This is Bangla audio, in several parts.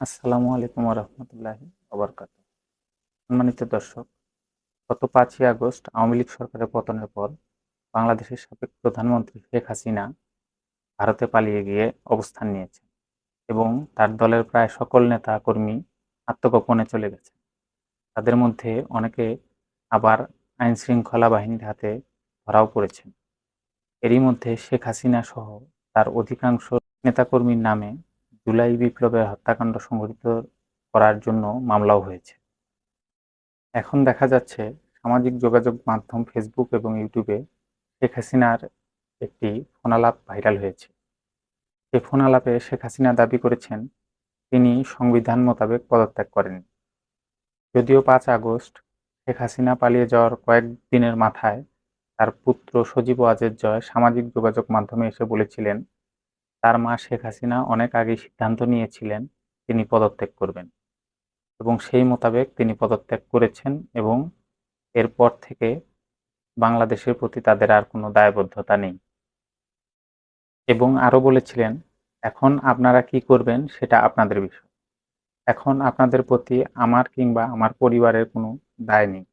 আসসালামু আলাইকুম রহমতুল্লাহি ওবরকাতুহ। সম্মানিত দর্শক, গত 5ই আগস্ট আওয়ামী লীগ সরকারের পতনের পর বাংলাদেশের সাবেক প্রধানমন্ত্রী শেখ হাসিনা ভারতে পালিয়ে গিয়ে অবস্থান নিয়েছেন এবং তার দলের প্রায় সকল নেতা কর্মী আত্মগোপনে চলে গেছে। তাদের মধ্যে অনেকে আবার আইন শৃঙ্খলা বাহিনীর হাতে ধরাও পড়েছেন। এরই মধ্যে শেখ হাসিনা সহ তার অধিকাংশ নেতাকর্মীর নামে জুলাই বিপ্লবের হত্যাকাণ্ড সংঘটিত করার জন্য মামলাও হয়েছে। এখন দেখা যাচ্ছে সামাজিক যোগাযোগ মাধ্যম ফেসবুক এবং ইউটিউবে শেখ হাসিনার একটি ফোনালাপ ভাইরাল হয়েছে। এই ফোনালাপে শেখ হাসিনা দাবি করেছেন তিনি সংবিধান মোতাবেক পদত্যাগ করেননি। যদিও 5 আগস্ট শেখ হাসিনা পালিয়ে যাওয়ার কয়েক দিনের মাথায় তার পুত্র সজীব ওয়াজেদ জয় সামাজিক যোগাযোগ মাধ্যমে এসে বলেছিলেন তার মা শেখ হাসিনা অনেক আগেই সিদ্ধান্ত নিয়েছিলেন তিনি পদত্যাগ করবেন এবং সেই মোতাবেক তিনি পদত্যাগ করেছেন এবং এরপর থেকে বাংলাদেশের প্রতি তাদের আর কোনো দায়বদ্ধতা নেই। এবং আরো বলেছিলেন, এখন আপনারা কি করবেন সেটা আপনাদের বিষয়। এখন আপনাদের প্রতি আমার কিংবা আমার পরিবারের কোনো দায় নেই।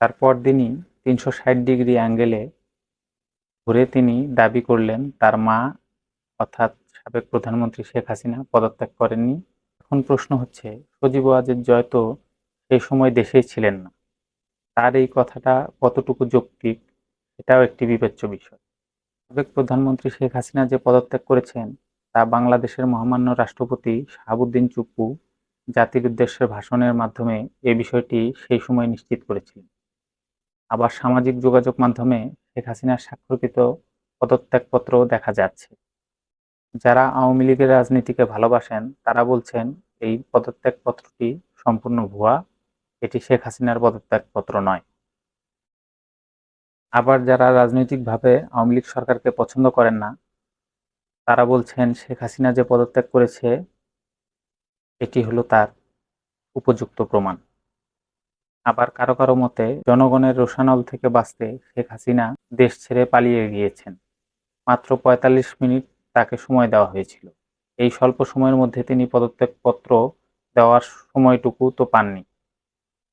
তার পরদিনই ৩৬০ ডিগ্রি অ্যাঙ্গেলে ঘুরে তিনি দাবি করলেন তার মা অর্থাৎ সাবেক প্রধানমন্ত্রী শেখ হাসিনা পদত্যাগ করেননি। এখন প্রশ্ন হচ্ছে, সজীব ওয়াজেদ জয় তো সেই সময় দেশেই ছিলেন না। তার এই কথাটা কতটুকু যৌক্তিক সেটাও একটি বিবেচ্য বিষয়। সাবেক প্রধানমন্ত্রী শেখ হাসিনা যে পদত্যাগ করেছেন তা বাংলাদেশের মহামান্য রাষ্ট্রপতি শাহাবুদ্দিন চুপ্পু জাতির উদ্দেশ্যে ভাষণের মাধ্যমে এ বিষয়টি সেই সময় নিশ্চিত করেছিলেন। আবার সামাজিক যোগাযোগ মাধ্যমে শেখ হাসিনার স্বাক্ষরকৃত পদত্যাগপত্রও দেখা যাচ্ছে। যারা আওয়ামী লীগের রাজনীতিকে ভালোবাসেন তারা বলছেন এই পদত্যাগপত্রটি সম্পূর্ণ ভুয়া, এটি শেখ হাসিনার পদত্যাগপত্র নয়। আবার যারা রাজনৈতিকভাবে আওয়ামী লীগ সরকারকে পছন্দ করেন না তারা বলছেন শেখ হাসিনা যে পদত্যাগ করেছে এটি হলো তার উপযুক্ত প্রমাণ। আবার কারো কারো মতে জনগণের রোষানল থেকে বাঁচতে শেখ হাসিনা দেশ ছেড়ে পালিয়ে গিয়েছেন। মাত্র ৪৫ মিনিট তাকে সময় দেওয়া হয়েছিল। এই স্বল্প সময়ের মধ্যে তিনি পদত্যাগপত্র দেওয়ার সময়টুকু তো পাননি।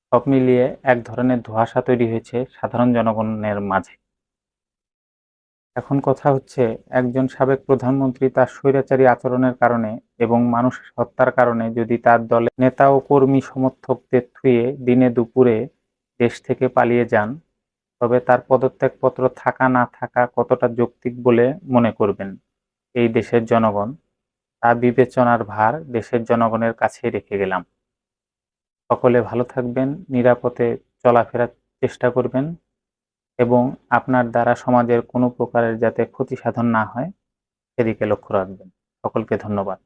সব মিলিয়ে এক ধরনের ধোঁয়াশা তৈরি হয়েছে সাধারণ জনগণের মাঝে। এখন কথা হচ্ছে, একজন সাবেক প্রধানমন্ত্রী তার স্বৈরাচারী আচরণের কারণে এবং মানুষ হত্যার কারণে যদি তার দলের নেতা ও কর্মী সমর্থকদের থুয়ে দিনে দুপুরে দেশ থেকে পালিয়ে যান, তবে তার পদত্যাগপত্র থাকা না থাকা কতটা যৌক্তিক বলে মনে করবেন এই দেশের জনগণ, তা বিবেচনার ভার দেশের জনগণের কাছেই রেখে গেলাম। সকলে ভালো থাকবেন, নিরাপদে চলাফেরার চেষ্টা করবেন এবং আপনার দ্বারা সমাজের কোনো প্রকারের যাতে ক্ষতি সাধন না হয় সেদিকে লক্ষ্য রাখবেন। সকলকে ধন্যবাদ।